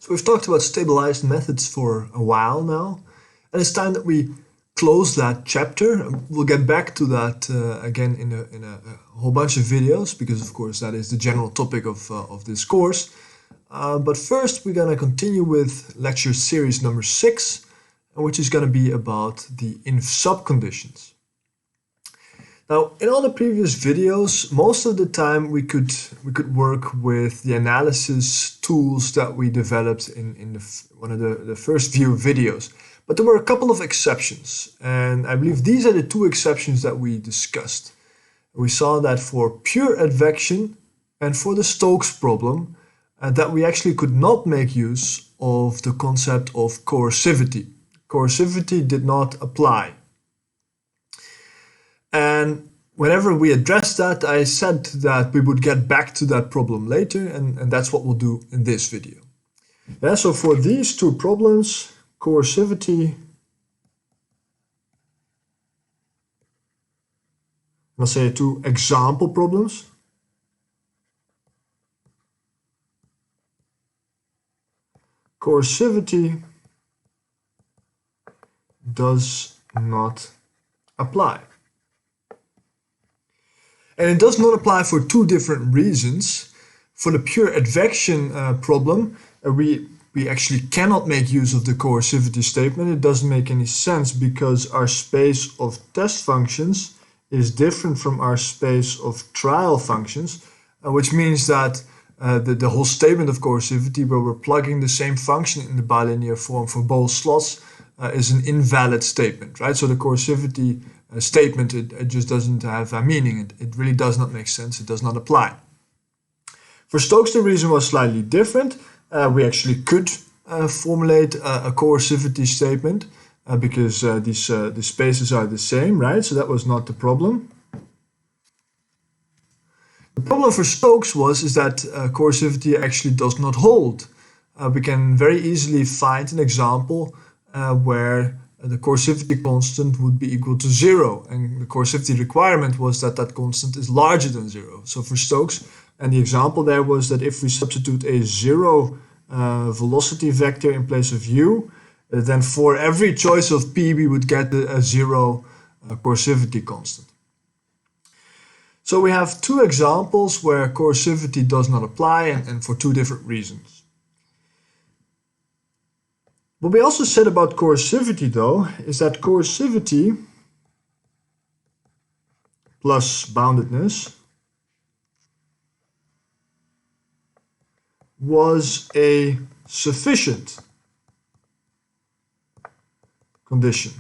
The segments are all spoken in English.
So we've talked about stabilized methods for a while now, and it's time that we close that chapter. We'll get back to that again in a whole bunch of videos, because of course that is the general topic of this course. But first we're going to continue with lecture series number 6, which is going to be about the Inf-sup conditions. Now, in all the previous videos, most of the time we could work with the analysis tools that we developed in one of the first few videos. But there were a couple of exceptions, and I believe these are the two exceptions that we discussed. We saw that for pure advection and for the Stokes problem, that we actually could not make use of the concept of coercivity. Coercivity did not apply. And whenever we addressed that, I said that we would get back to that problem later, and that's what we'll do in this video. Yeah, so for these two problems, coercivity, I'll say two example problems. Coercivity does not apply. And it does not apply for two different reasons. For the pure advection problem, we actually cannot make use of the coercivity statement. It doesn't make any sense because our space of test functions is different from our space of trial functions, which means that the whole statement of coercivity, where we're plugging the same function in the bilinear form for both slots, is an invalid statement, right? So the coercivity statement, it just doesn't have a meaning. It really does not make sense. It does not apply. For Stokes, the reason was slightly different. We actually could formulate a coercivity statement because the spaces are the same, right? So that was not the problem. The problem for Stokes is that coercivity actually does not hold. We can very easily find an example where the coercivity constant would be equal to 0, and the coercivity requirement was that that constant is larger than 0. So for Stokes, and the example there was that if we substitute a 0 velocity vector in place of u, then for every choice of p we would get a 0 coercivity constant. So we have two examples where coercivity does not apply, and for two different reasons. What we also said about coercivity, though, is that coercivity plus boundedness was a sufficient condition.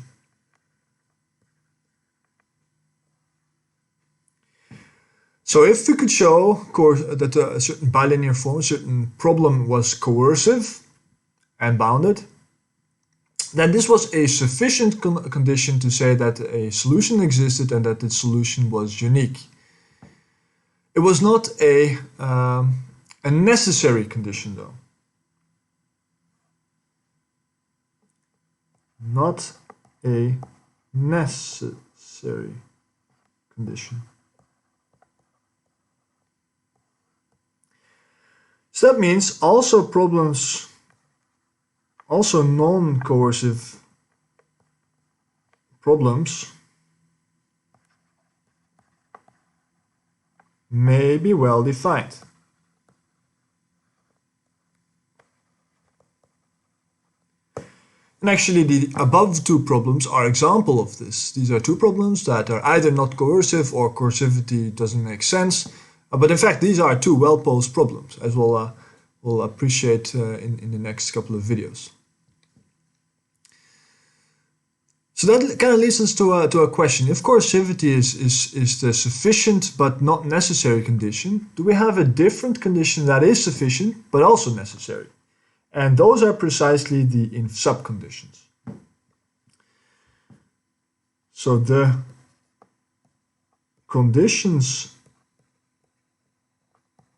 So if we could show that a certain bilinear form, a certain problem was coercive and bounded, then this was a sufficient condition to say that a solution existed and that the solution was unique. It was not a necessary condition, though. Not a necessary condition. So that means also problems, also non-coercive problems may be well defined. And actually the above two problems are example of this. These are two problems that are either not coercive or coercivity doesn't make sense. But in fact, these are two well-posed problems, as we'll appreciate in the next couple of videos. So that kind of leads us to a question. If coercivity is the sufficient but not necessary condition, do we have a different condition that is sufficient but also necessary? And those are precisely the Inf-sup conditions. So the conditions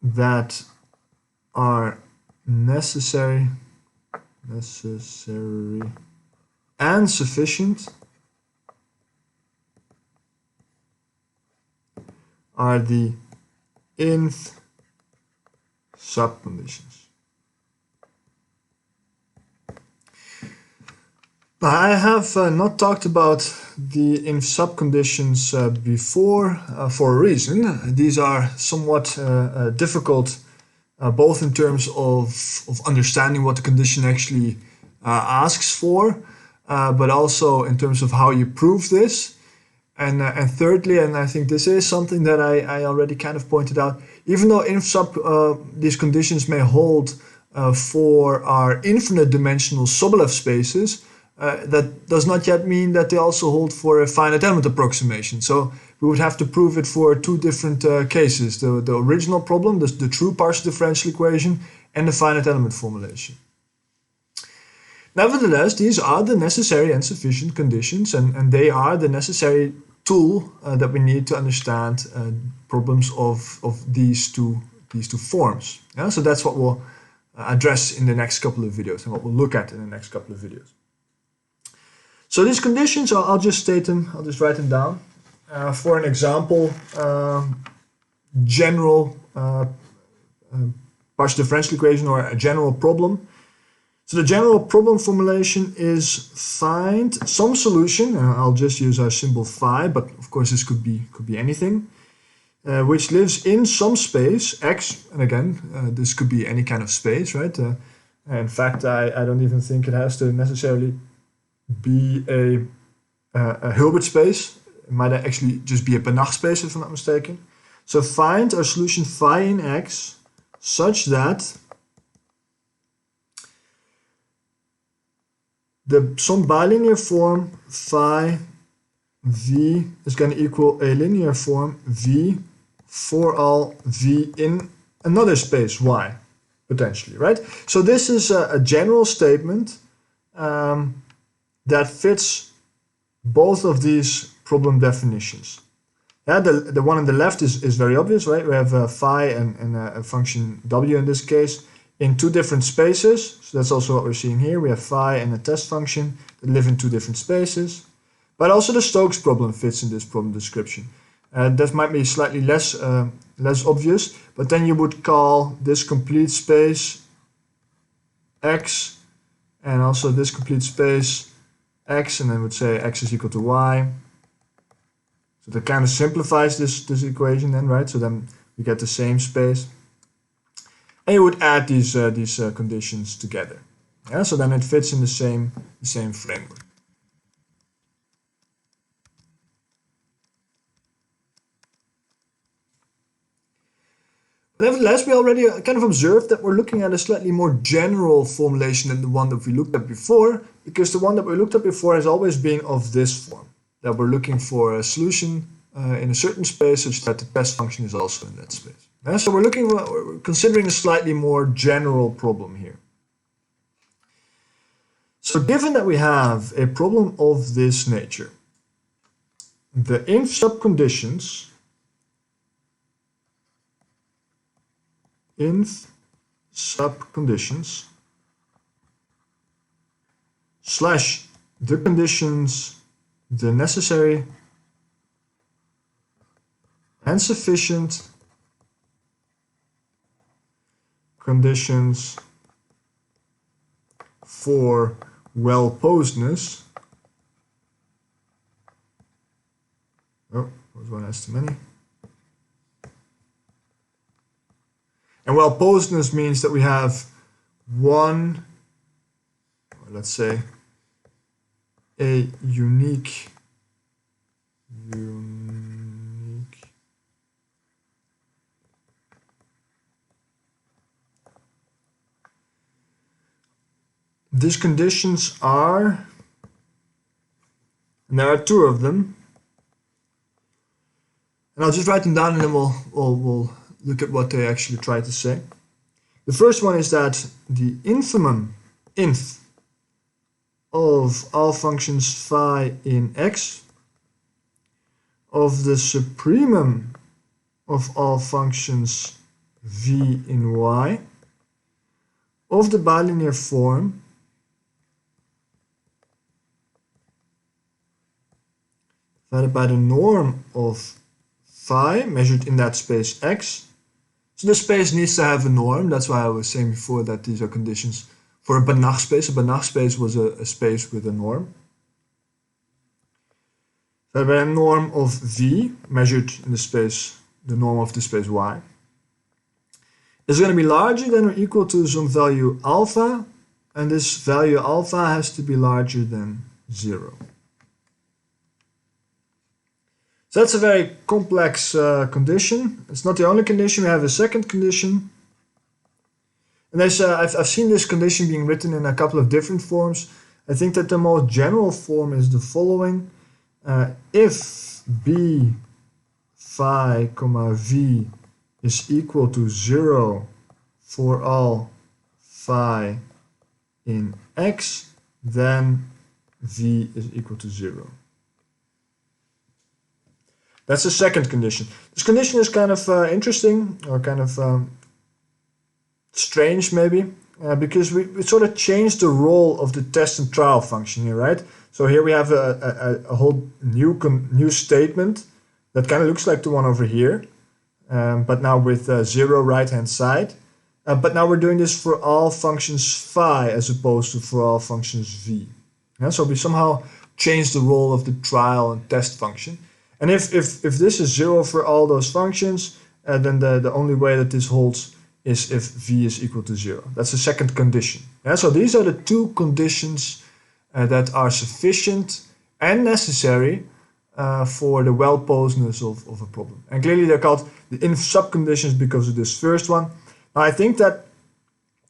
that are necessary and sufficient are the Inf-sup conditions. I have not talked about the Inf-sup conditions before for a reason. These are somewhat difficult, both in terms of understanding what the condition actually asks for, but also in terms of how you prove this. And thirdly, and I think this is something that I already kind of pointed out, even though Inf-sup, these conditions may hold for our infinite dimensional Sobolev spaces, that does not yet mean that they also hold for a finite element approximation. So we would have to prove it for two different cases, the original problem, the true partial differential equation, and the finite element formulation. Nevertheless, these are the necessary and sufficient conditions, and they are the necessary tool that we need to understand problems of these two forms. Yeah? So that's what we'll address in the next couple of videos and what we'll look at in the next couple of videos. So these conditions, I'll just state them, I'll just write them down. For an example, general partial differential equation or a general problem. So the general problem formulation is find some solution, and I'll just use our symbol phi, but of course this could be anything, which lives in some space, X, and again, this could be any kind of space, right? In fact, I don't even think it has to necessarily be a Hilbert space. It might actually just be a Banach space if I'm not mistaken. So find our solution phi in X such that some bilinear form phi v is going to equal a linear form v for all v in another space y, potentially, right? So this is a general statement that fits both of these problem definitions. Yeah, the one on the left is very obvious, right? We have phi and a function w in this case in two different spaces. So that's also what we're seeing here. We have phi and a test function that live in two different spaces. But also the Stokes problem fits in this problem description. That might be slightly less obvious, but then you would call this complete space X and also this complete space X, and then would say X is equal to Y. So that kind of simplifies this equation then, right? So then we get the same space. And you would add these conditions together. Yeah, so then it fits in the same framework. Nevertheless, we already kind of observed that we're looking at a slightly more general formulation than the one that we looked at before, because the one that we looked at before has always been of this form, that we're looking for a solution in a certain space such that the test function is also in that space. So we're considering a slightly more general problem here. So given that we have a problem of this nature, the Inf-sup conditions slash the conditions, the necessary and sufficient conditions for well-posedness. Oh, was one has too many. And well-posedness means that we have one, or let's say, a unique these conditions are, and there are two of them, and I'll just write them down and then we'll look at what they actually try to say. The first one is that the infimum inf of all functions phi in X, of the supremum of all functions v in Y, of the bilinear form divided by the norm of phi measured in that space X. So the space needs to have a norm. That's why I was saying before that these are conditions for a Banach space. A Banach space was a space with a norm. So we have a norm of V measured in the space, the norm of the space Y, is going to be larger than or equal to some value alpha, and this value alpha has to be larger than 0. So that's a very complex condition. It's not the only condition. We have a second condition. And I've seen this condition being written in a couple of different forms. I think that the most general form is the following. If b phi comma v is equal to 0 for all phi in x, then v is equal to 0. That's the second condition. This condition is kind of interesting, or kind of strange maybe, because we sort of changed the role of the test and trial function here, right? So here we have a whole new statement that kind of looks like the one over here, but now with 0 right-hand side. But now we're doing this for all functions phi as opposed to for all functions v. Yeah, so we somehow changed the role of the trial and test function. And if this is 0 for all those functions, then the only way that this holds is if v is equal to 0. That's the second condition. Yeah, so these are the two conditions that are sufficient and necessary for the well-posedness of a problem. And clearly they're called the Inf-sup conditions because of this first one. Now I think that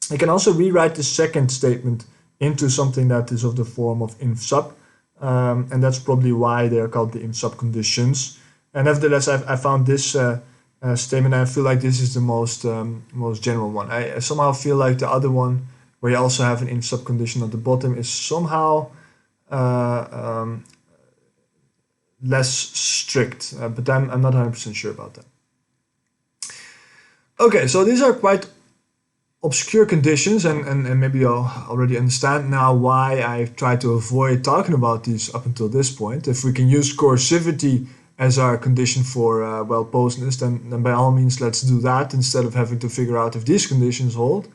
I can also rewrite the second statement into something that is of the form of Inf-sup. And that's probably why they're called the Inf-sup conditions. And nevertheless, I found this statement, and I feel like this is the most general one. I somehow feel like the other one, where you also have an Inf-sup condition at the bottom, is somehow less strict, but I'm not 100% sure about that. Okay, so these are quite obscure conditions, and maybe you'll already understand now why I've tried to avoid talking about these up until this point. If we can use coercivity as our condition for well-posedness, then by all means let's do that instead of having to figure out if these conditions hold.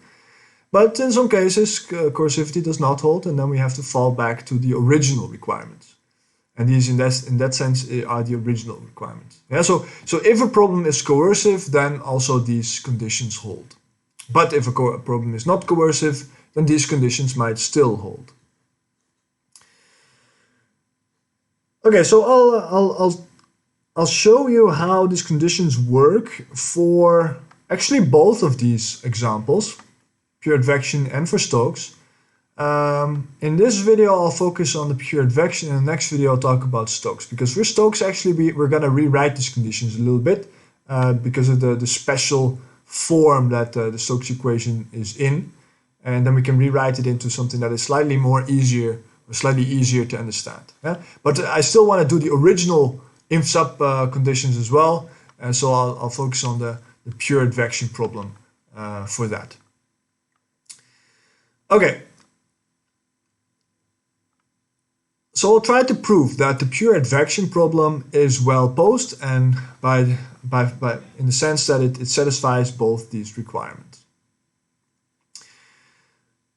But in some cases, coercivity does not hold, and then we have to fall back to the original requirements. And these, in that sense, are the original requirements. Yeah, so if a problem is coercive, then also these conditions hold. But if a problem is not coercive, then these conditions might still hold. Okay, so I'll show you how these conditions work for actually both of these examples, pure advection and for Stokes. In this video, I'll focus on the pure advection. In the next video, I'll talk about Stokes. Because for Stokes, actually, we're going to rewrite these conditions a little bit because of the special form that the Stokes equation is in. And then we can rewrite it into something that is slightly easier to understand. Yeah? But I still want to do the original Inf-sup conditions as well. So I'll focus on the pure advection problem for that. Okay. So I'll try to prove that the pure advection problem is well posed, and by in the sense that it satisfies both these requirements.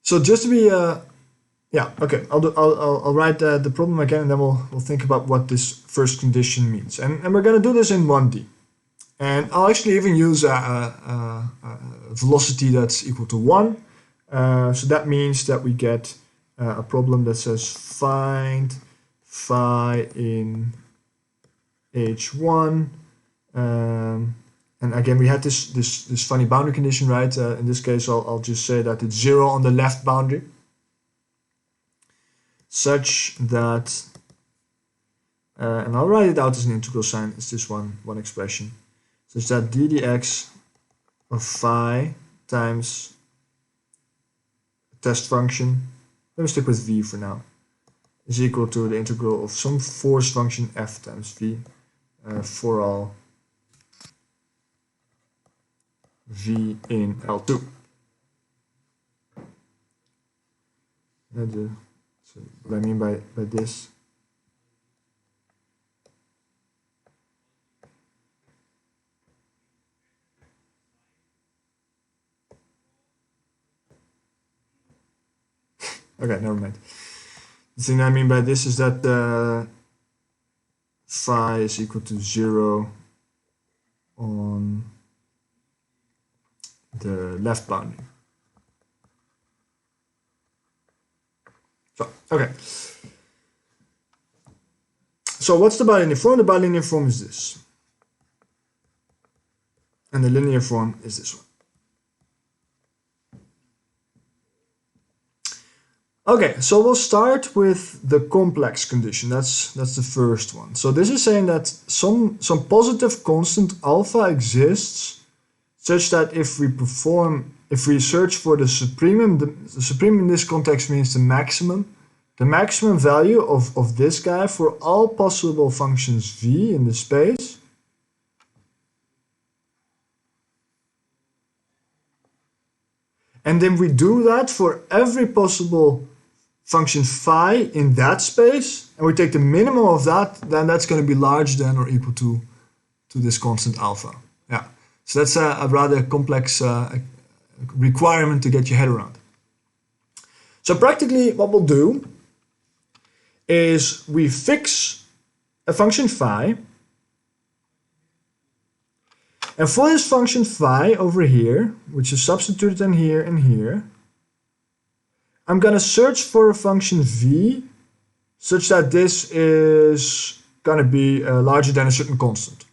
So just to be okay, I'll write the problem again, and then we'll think about what this first condition means. And we're going to do this in 1D. And I'll actually even use a velocity that's equal to 1. So that means that we get a problem that says find phi in H1. And again, we had this funny boundary condition, right? In this case, I'll just say that it's 0 on the left boundary, such that, and I'll write it out as an integral sign. It's this one expression, such that d dx of phi times test function, let me stick with v for now, is equal to the integral of some force function f times v for all v in L2. So what I mean by this, Okay, never mind. The thing I mean by this is that phi is equal to 0 on the left boundary. So, okay. So what's the bilinear form? The bilinear form is this. And the linear form is this one. Okay, so we'll start with the complex condition. That's the first one. So this is saying that some positive constant alpha exists such that if we search for the supremum, the supremum in this context means the maximum value of this guy for all possible functions v in the space. And then we do that for every possible function phi in that space, and we take the minimum of that, then that's going to be larger than or equal to this constant alpha. Yeah, so that's a rather complex requirement to get your head around. So practically what we'll do is we fix a function phi, and for this function phi over here, which is substituted in here and here, I'm going to search for a function v such that this is going to be larger than a certain constant.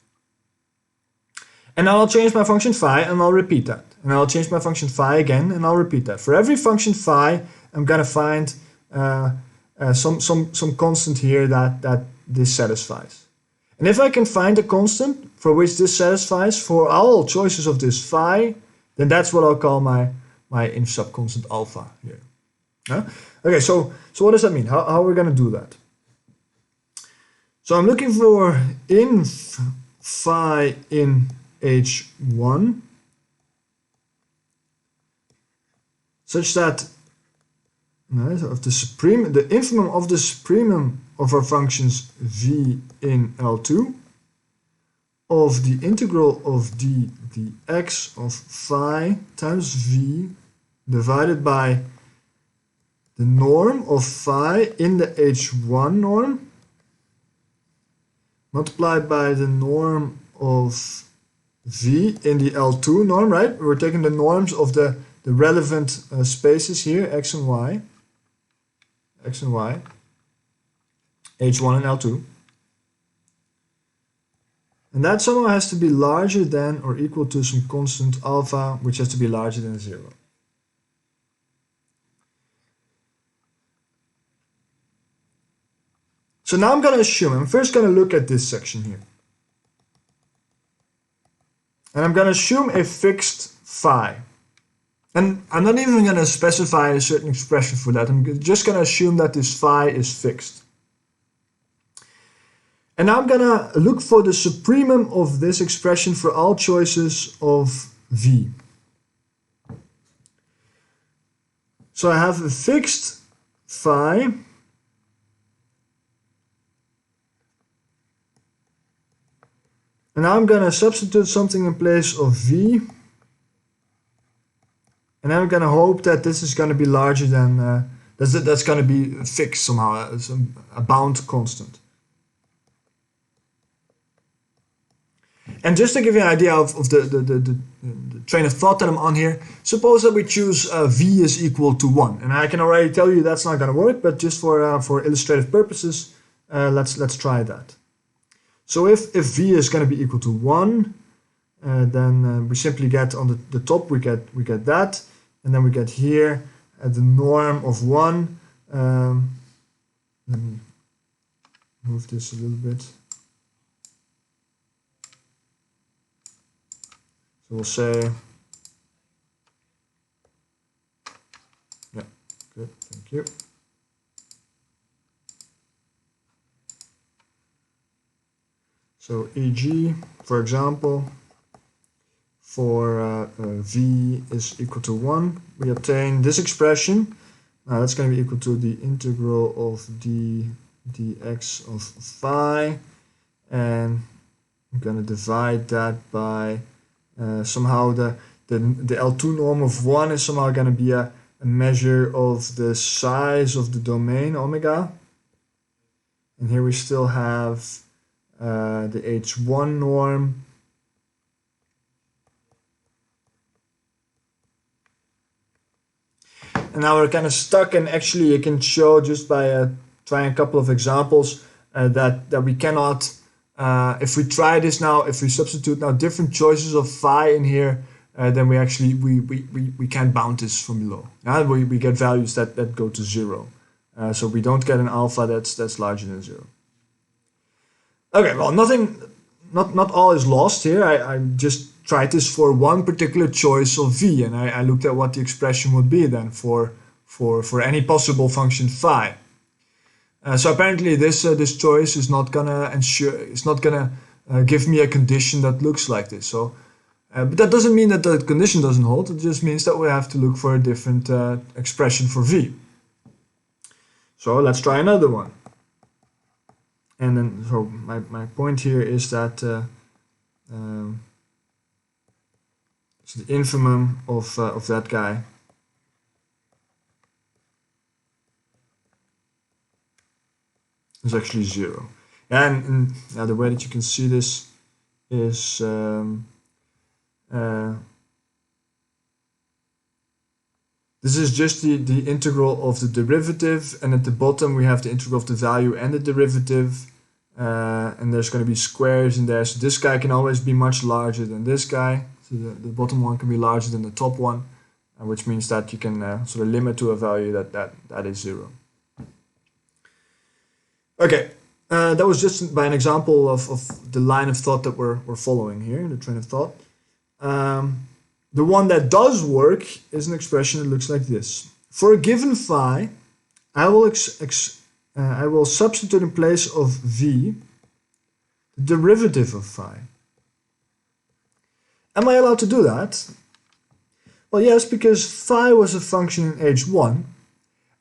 And now I'll change my function phi and I'll repeat that. And I'll change my function phi again and I'll repeat that. For every function phi, I'm going to find some constant here that this satisfies. And if I can find a constant for which this satisfies for all choices of this phi, then that's what I'll call my Inf-sup constant alpha here. Okay, so what does that mean? How are we going to do that? So I'm looking for inf phi in H1 such that the infimum of the supremum of our functions v in L2 of the integral of dx of phi times v divided by the norm of phi in the H1 norm multiplied by the norm of v in the L2 norm, right? We're taking the norms of the relevant spaces here, x and y, H1 and L2. And that somehow has to be larger than or equal to some constant alpha, which has to be larger than 0. So now I'm going to assume, I'm first going to look at this section here. And I'm going to assume a fixed phi. And I'm not even going to specify a certain expression for that. I'm just going to assume that this phi is fixed. And now I'm going to look for the supremum of this expression for all choices of v. So I have a fixed phi. And now I'm going to substitute something in place of v. And I'm going to hope that this is going to be larger than, that's going to be fixed somehow, it's a bound constant. And just to give you an idea of the train of thought that I'm on here, suppose that we choose v is equal to 1. And I can already tell you that's not going to work, but just for illustrative purposes, let's try that. So if v is going to be equal to 1, then we simply get on the top, we get that. And then we get here at the norm of 1. Let me move this a little bit. So we'll say, yeah, good, thank you. So e.g., for example, for v is equal to 1, we obtain this expression. Now that's going to be equal to the integral of dx of phi, and I'm going to divide that by somehow the L2 norm of 1 is somehow going to be a a measure of the size of the domain omega. And here we still have the H1 norm. And now we're kind of stuck, and actually you can show just by trying a couple of examples that we cannot, if we try this now, if we substitute now different choices of phi in here, then we actually, we can't bound this from below. We get values that go to 0. So we don't get an alpha that's larger than 0. Okay, well, not all is lost here. I just tried this for one particular choice of v, and I looked at what the expression would be then for any possible function phi. So apparently this choice is not gonna give me a condition that looks like this. So, but that doesn't mean that the condition doesn't hold. It just means that we have to look for a different expression for v. So let's try another one. And then, so my point here is that so the infimum of that guy is actually 0. And the way that you can see this is this is just the integral of the derivative, and at the bottom we have the integral of the value and the derivative, and there's going to be squares in there, so this guy can always be much larger than this guy, so the bottom one can be larger than the top one, which means that you can sort of limit to a value that is 0. Okay, that was just by an example of the line of thought that we're following here, the train of thought. The one that does work is an expression that looks like this. For a given phi, I will substitute in place of v the derivative of phi. Am I allowed to do that? Well, yes, because phi was a function in h1,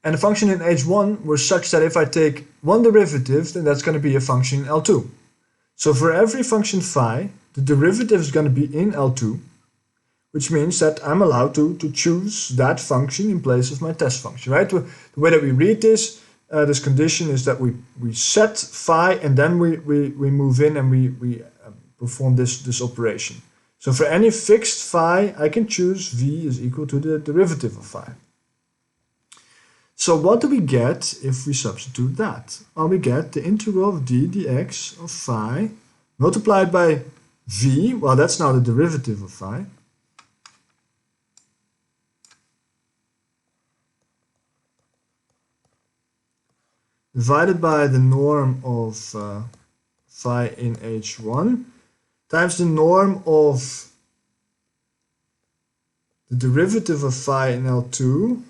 and the function in h1 was such that if I take one derivative, then that's going to be a function in L2. So for every function phi, the derivative is going to be in L2, which means that I'm allowed to choose that function in place of my test function, right? The way that we read this, this condition is that we set phi, and then we move in and we perform this operation. So for any fixed phi, I can choose v is equal to the derivative of phi. So what do we get if we substitute that? Well, we get the integral of d dx of phi multiplied by v, well, that's now the derivative of phi, divided by the norm of phi in h1 times the norm of the derivative of phi in L2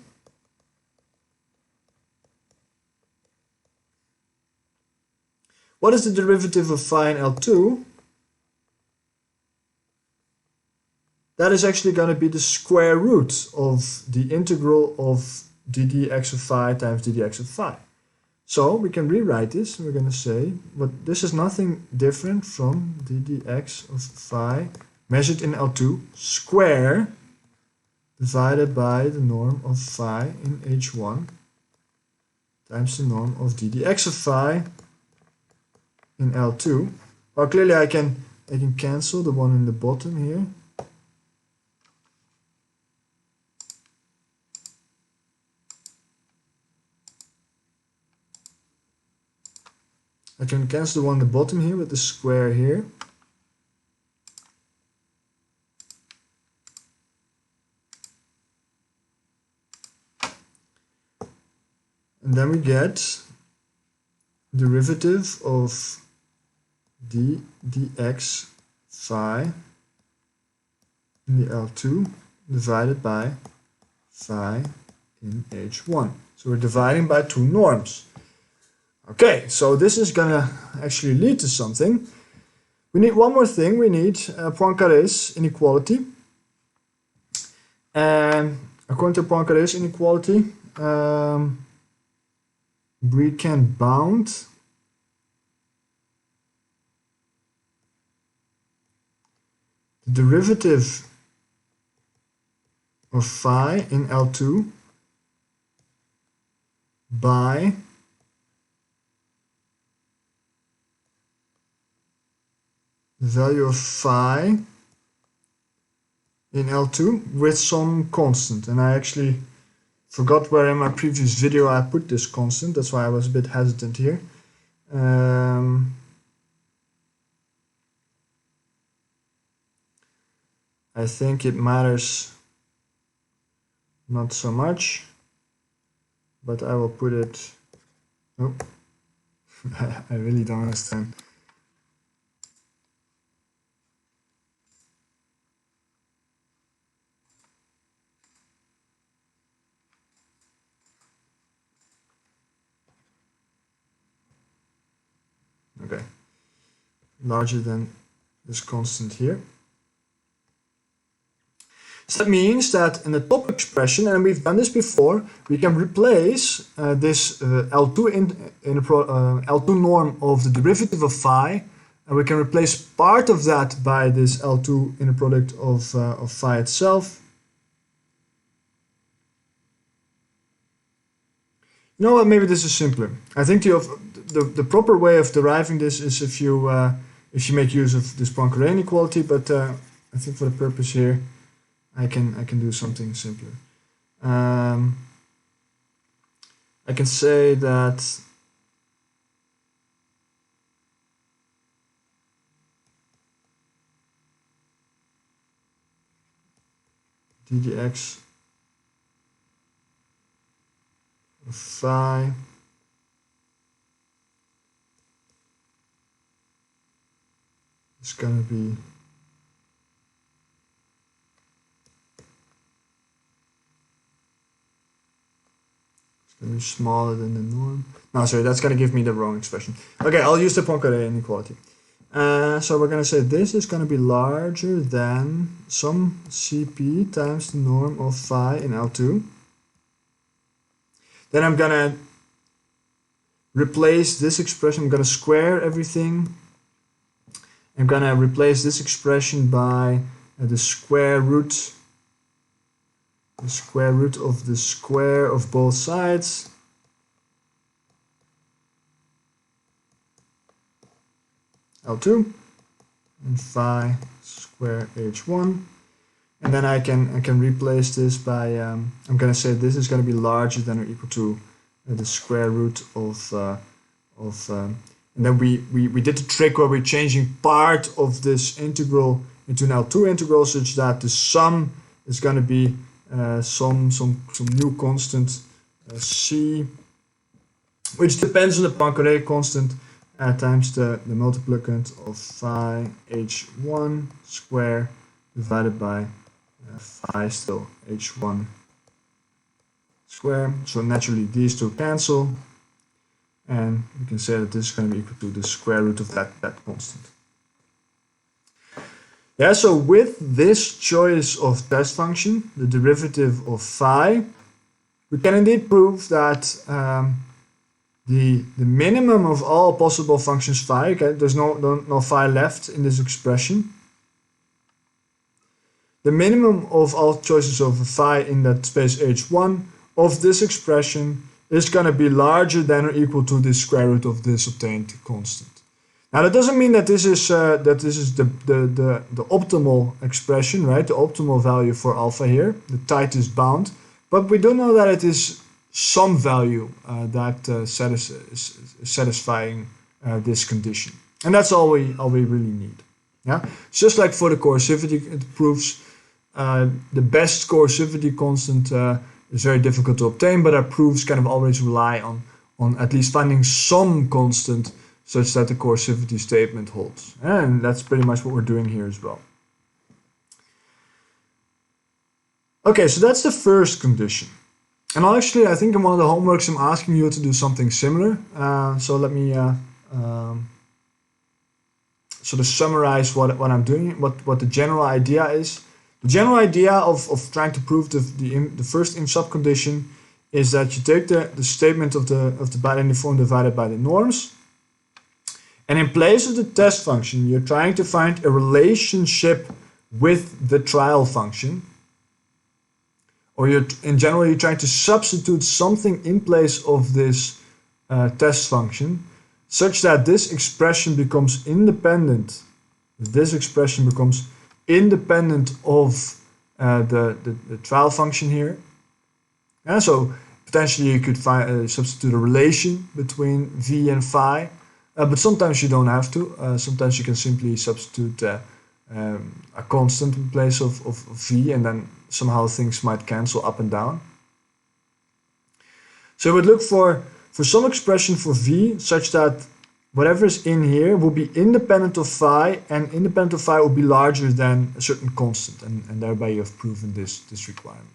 What is the derivative of phi in L2? That is actually going to be the square root of the integral of d dx of phi times d dx of phi. So we can rewrite this, and we're going to say, but this is nothing different from d dx of phi measured in L2 square divided by the norm of phi in h1 times the norm of d dx of phi in L2. Well, clearly I can cancel the one in the bottom here. I can cancel the one in the bottom here with the square here. And then we get derivative of d dx phi in the L2 divided by phi in h1. So we're dividing by two norms. Okay, so this is gonna actually lead to something. We need one more thing. We need Poincaré's inequality. And according to Poincaré's inequality, we can bound the derivative of phi in L2 by the value of phi in L2 with some constant. And I actually forgot where in my previous video I put this constant. That's why I was a bit hesitant here. I think it matters not so much, but I will put it. Oh, I really don't understand. Okay, larger than this constant here. So that means that in the top expression, and we've done this before, we can replace this L2 norm of the derivative of phi, and we can replace part of that by this L2 inner product of phi itself. You know what? Maybe this is simpler. I think the proper way of deriving this is if you make use of this Poincare inequality, but I think for the purpose here, I can do something simpler. I can say that ddx of phi is going to be smaller than the norm. No, sorry, that's going to give me the wrong expression. Okay, I'll use the Poincare inequality. So we're going to say this is going to be larger than some Cp times the norm of phi in L2. Then I'm going to replace this expression. I'm going to square everything. I'm going to replace this expression by the square root of the square of both sides. L2 and phi square h1, and then I can replace this by I'm going to say this is going to be larger than or equal to the square root of and then we did the trick where we're changing part of this integral into an L2 integral such that the sum is going to be some new constant c, which depends on the Poincare constant times the multiplicand of phi h1 square divided by phi still h1 square. So naturally these two cancel, and we can say that this is going to be equal to the square root of that constant. Yeah, so with this choice of test function, the derivative of phi, we can indeed prove that the minimum of all possible functions phi, okay, there's no phi left in this expression. The minimum of all choices of phi in that space h1 of this expression is going to be larger than or equal to the square root of this obtained constant. Now that doesn't mean that this is the optimal expression, right? The optimal value for alpha here, the tightest bound. But we do know that it is some value that is satisfying this condition, and that's all we really need. Yeah, it's just like for the coercivity proofs, the best coercivity constant is very difficult to obtain, but our proofs kind of always rely on at least finding some constant such that the coercivity statement holds, and that's pretty much what we're doing here as well. Okay, so that's the first condition. And actually, I think in one of the homeworks I'm asking you to do something similar. So let me sort of summarize what I'm doing, what the general idea is. The general idea of trying to prove the first Inf-sup condition is that you take the statement of the bilinear form divided by the norms, and in place of the test function, you're trying to find a relationship with the trial function or in general you're trying to substitute something in place of this test function, such that this expression becomes independent. This expression becomes independent of the trial function here. And so potentially you could substitute a relation between v and phi, but sometimes you don't have to. Sometimes you can simply substitute a constant in place of v, and then somehow things might cancel up and down. So we would look for some expression for v such that whatever is in here will be independent of phi, and independent of phi will be larger than a certain constant, and thereby you have proven this requirement.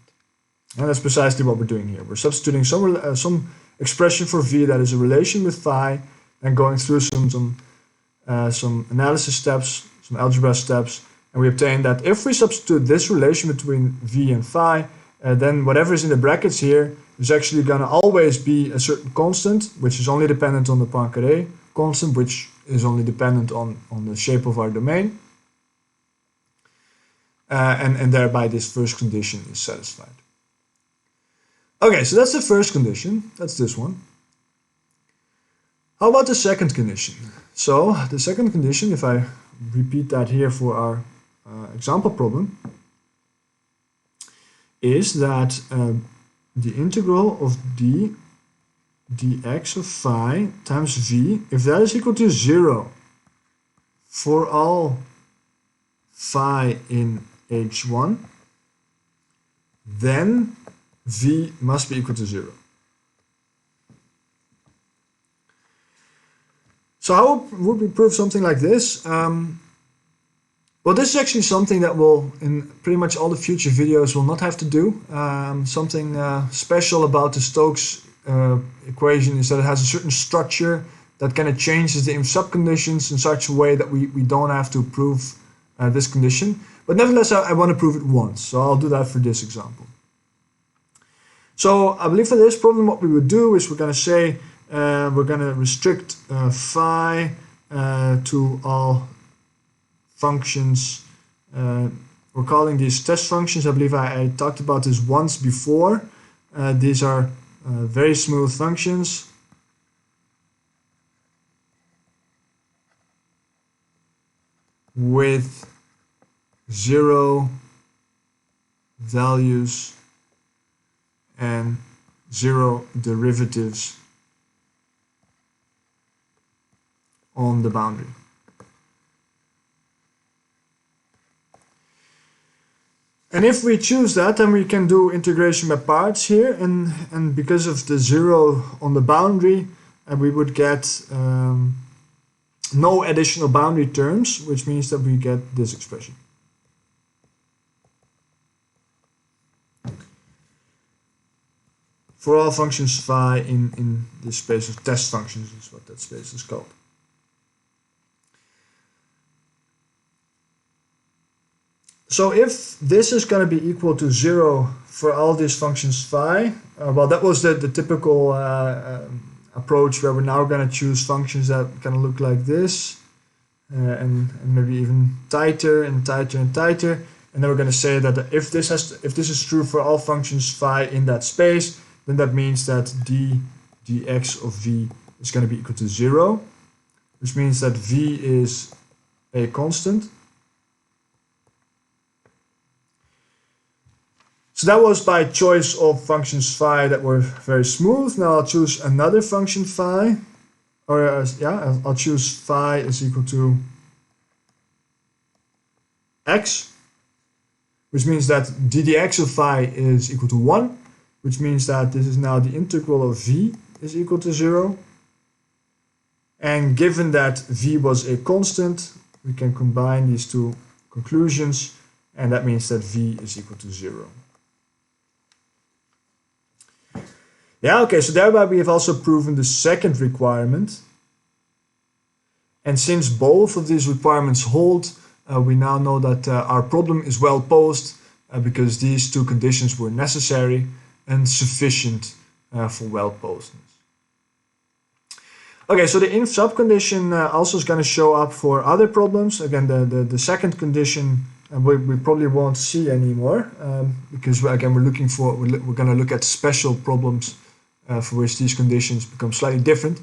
And that's precisely what we're doing here. We're substituting some expression for v that is a relation with phi, and going through some analysis steps, some algebra steps, and we obtain that if we substitute this relation between v and phi, then whatever is in the brackets here is actually going to always be a certain constant, which is only dependent on the Poincaré constant, which is only dependent on the shape of our domain. And thereby this first condition is satisfied. Okay, so that's the first condition. That's this one. How about the second condition? So the second condition, if I repeat that here for our example problem, is that the integral of dx of phi times v, if that is equal to 0 for all phi in h1, then v must be equal to 0. So how would we prove something like this? Well, this is actually something that will, in pretty much all the future videos, will not have to do. Something special about the Stokes equation is that it has a certain structure that kind of changes the Inf-sup conditions in such a way that we don't have to prove this condition. But nevertheless, I want to prove it once, so I'll do that for this example. So I believe for this problem what we would do is we're going to say we're going to restrict phi to all functions. We're calling these test functions. I believe I talked about this once before. These are very smooth functions. With 0 values and 0 derivatives on the boundary. And if we choose that, then we can do integration by parts here, and because of the 0 on the boundary, we would get no additional boundary terms, which means that we get this expression. For all functions phi in this space of test functions is what that space is called. So if this is going to be equal to 0 for all these functions phi, well, that was the typical approach where we're now going to choose functions that kind of look like this, and maybe even tighter and tighter and tighter, and then we're going to say that if this is true for all functions phi in that space, then that means that dx of v is going to be equal to 0, which means that v is a constant. So that was by choice of functions phi that were very smooth. Now I'll choose another function phi, or I'll choose phi is equal to x, which means that ddx of phi is equal to 1, which means that this is now the integral of v is equal to 0. And given that v was a constant, we can combine these two conclusions, and that means that v is equal to 0. Yeah, okay, so thereby we have also proven the second requirement. And since both of these requirements hold, we now know that our problem is well posed because these two conditions were necessary and sufficient for well posedness. Okay, so the Inf-sup condition also is going to show up for other problems. Again, the second condition and we probably won't see anymore, because again we're going to look at special problems for which these conditions become slightly different.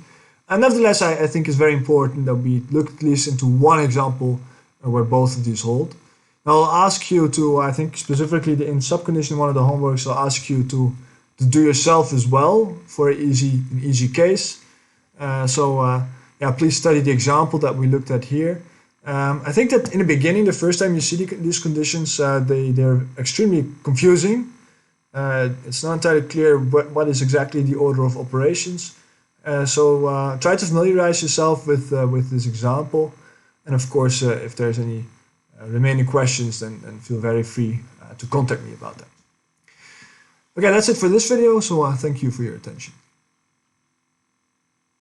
And nevertheless, I think it's very important that we look at least into one example where both of these hold. Now I'll ask you to, I think specifically the Inf-sup condition, one of the homeworks, I'll ask you to do yourself as well for an easy case. Yeah, please study the example that we looked at here. I think that in the beginning, the first time you see these conditions, they're extremely confusing. It's not entirely clear what is exactly the order of operations. Try to familiarize yourself with this example. And of course, if there's any remaining questions, then feel very free to contact me about that. Okay, that's it for this video, so thank you for your attention.